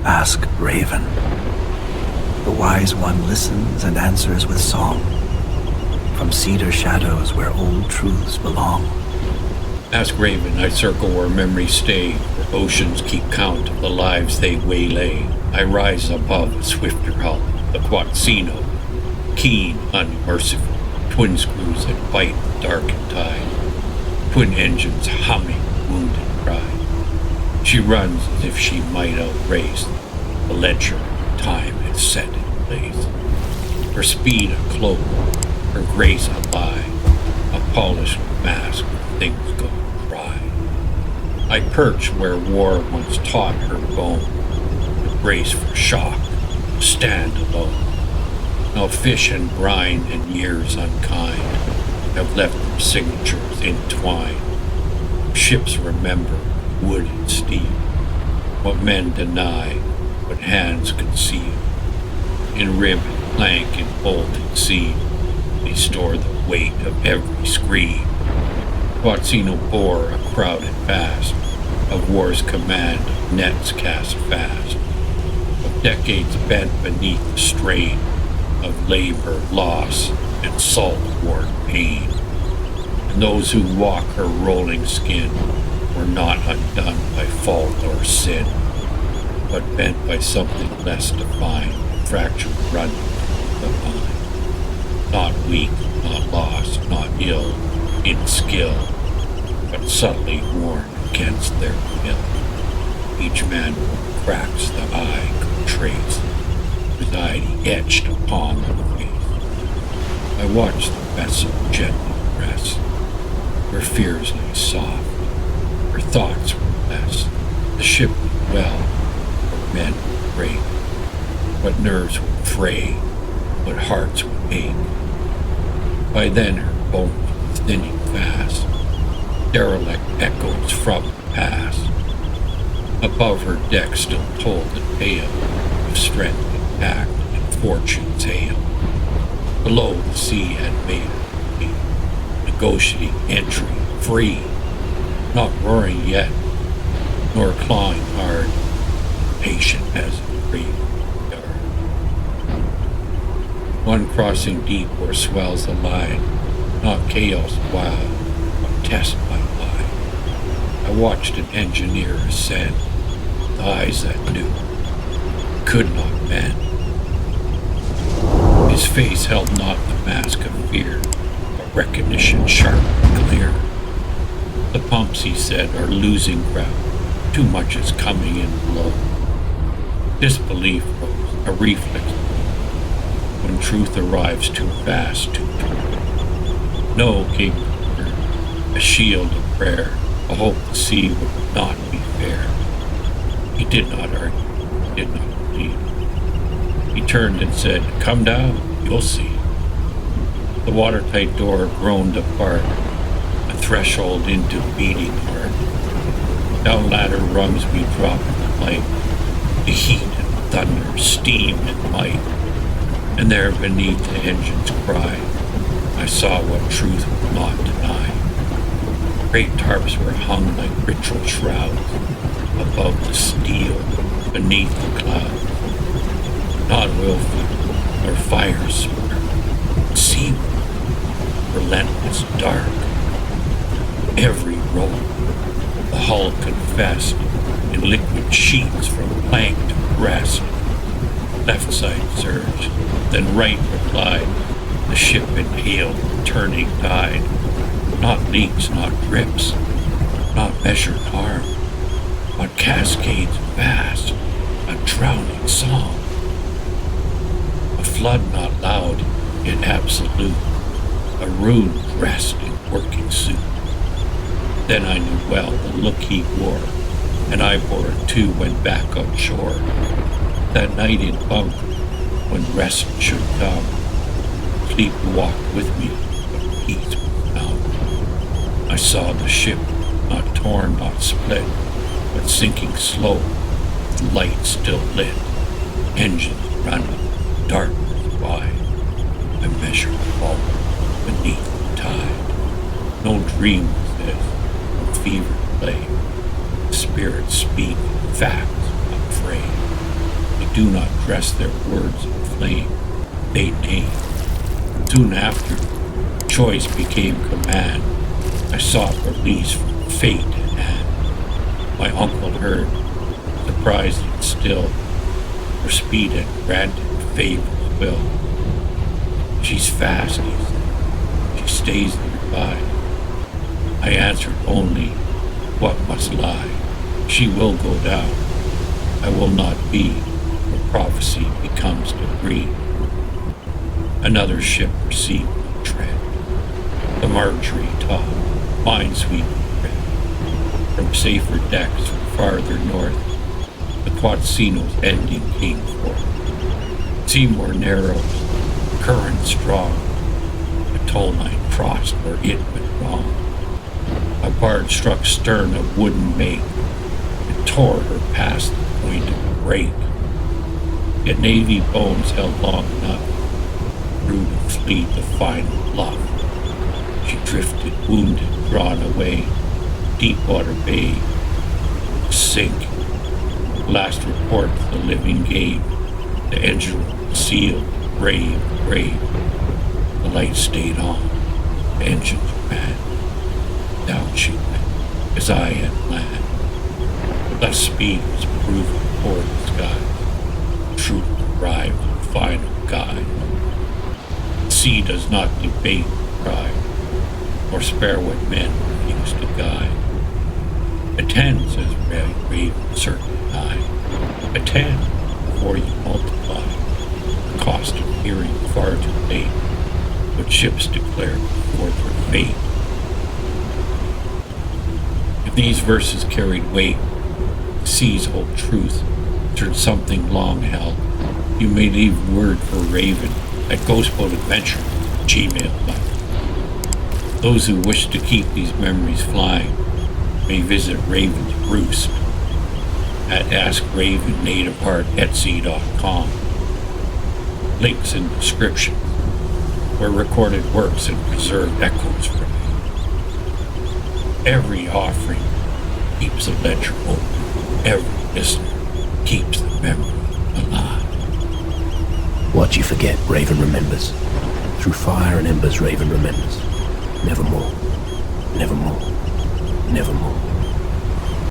Ask Raven. The wise one listens and answers with song, from cedar shadows where old truths belong. Ask Raven, I circle where memories stay, where oceans keep count of the lives they waylay. I rise above a swifter hull, the Quatsino, keen, unmerciful, twin screws that bite the darkened tide, twin engines humming wounded pride. She runs as if she might outrace the ledger time has set in place. Her speed a cloak, her grace a lie, a polished mask where things go dry. I perch where war once taught her bone, to brace for shock, to stand alone. Now fish and brine and years unkind have left their signatures entwined. Ships remember wood and steel, what men deny, what hands conceal. In rib and plank and bolt and seam, they store the weight of every scream. Quatsino bore a crowded past of war's command, of nets cast fast, of decades bent beneath the strain of labor, loss, and salt-worn pain. And those who walk her rolling skin were not undone by fault or sin, but bent by something less defined, fractured running the mind. Not weak, not lost, not ill in skill, but subtly worn against their will. Each man cracks the eye could trace, anxiety etched upon the face. I watch the vessel gently rest, her fears lay soft, her thoughts were less. The ship went well, her men would break, but nerves would fray, but hearts would ache. By then her bones were thinning fast, derelict echoes from the past. Above her deck still told the tale of strength intact and fortune's hail. Below the sea had made her free, negotiating entry free, not roaring yet, nor clawing hard, patient as a free yard. One crossing deep where swells the line, not chaos wild, but test by line. I watched an engineer ascend, with eyes that knew, could not bend. His face held not the mask of fear, but recognition sharp and clear. The pumps, he said, are losing ground. Too much is coming in below. Disbelief rose, a reflex, when truth arrives too fast, too true. No, came the word, a shield of prayer, a hope the sea would not be fair. He did not argue, did not plead. He turned and said, come down, you'll see. The watertight door groaned apart, a threshold into beating heart. Down ladder rungs we dropped the light, the heat and thunder, steam and might. And there beneath the engine's cry, I saw what truth would not deny. Great tarps were hung like ritual shrouds, above the steel, beneath the clouds. Not willful, nor fire smart, Seymour, relentless, dark. Every roll, the hull confessed, in liquid sheets from plank to breast. Left side surged, then right replied. The ship inhaled the turning tide. Not leaks, not drips, not measured harm, but cascades vast, a drowning song. A flood not loud, yet absolute, a rude dressed in working suit. Then I knew well the look he wore, and I bore it too, went back on shore. That night in bunk, when rest should come, sleep walked with me, but peace was numb. I saw the ship, not torn, not split, but sinking slow, with light still lit, engines running, darkness wide. I measured the bulk beneath the tide. No dream was this, no fever play. Spirit speak, facts unafraid. do not dress their words in flame. They name. Soon after, choice became command. I sought release from fate at hand. My uncle heard, surprised and still, her speed had granted favor's will. She's fast, he said. She stays nearby. I answered only, what must lie? She will go down. I will not be, where prophecy becomes decree. Another ship received the tread. The Marjorie top, minesweeping red. From safer decks farther north, the Quatsino's ending came forth. Seymour narrows, current strong. A toll line crossed where it went wrong. A barge struck stern of wooden make and tore her past the point of a break. Yet Navy bones held long enough through to fleet the final bluff. She drifted, wounded, drawn away, Deepwater Bay, sink. Last report the living gave, the engine room sealed, brave. The light stayed on, the engines ran. Down she went, as I had planned. Less speed was proven toward the sky. Truth arrived in final guide. The sea does not debate pride, or spare what men refuse to guide. Attend, says Raven, certain eye. Attend, before you multiply. The cost of hearing far too late what ships declare before their fate. If these verses carried weight, the sea's old truth turned something long held, you may leave word for Raven at ghostboatadventure@gmail.com. Those who wish to keep these memories flying may visit Raven's Roost at AskRavenNativeHeart@Etsy.com. Links in description, where recorded works and preserved echoes from you. Every offering keeps the ledger open. Every listener keeps the memory alive. What you forget, Raven remembers. Through fire and embers, Raven remembers. Nevermore, nevermore, nevermore.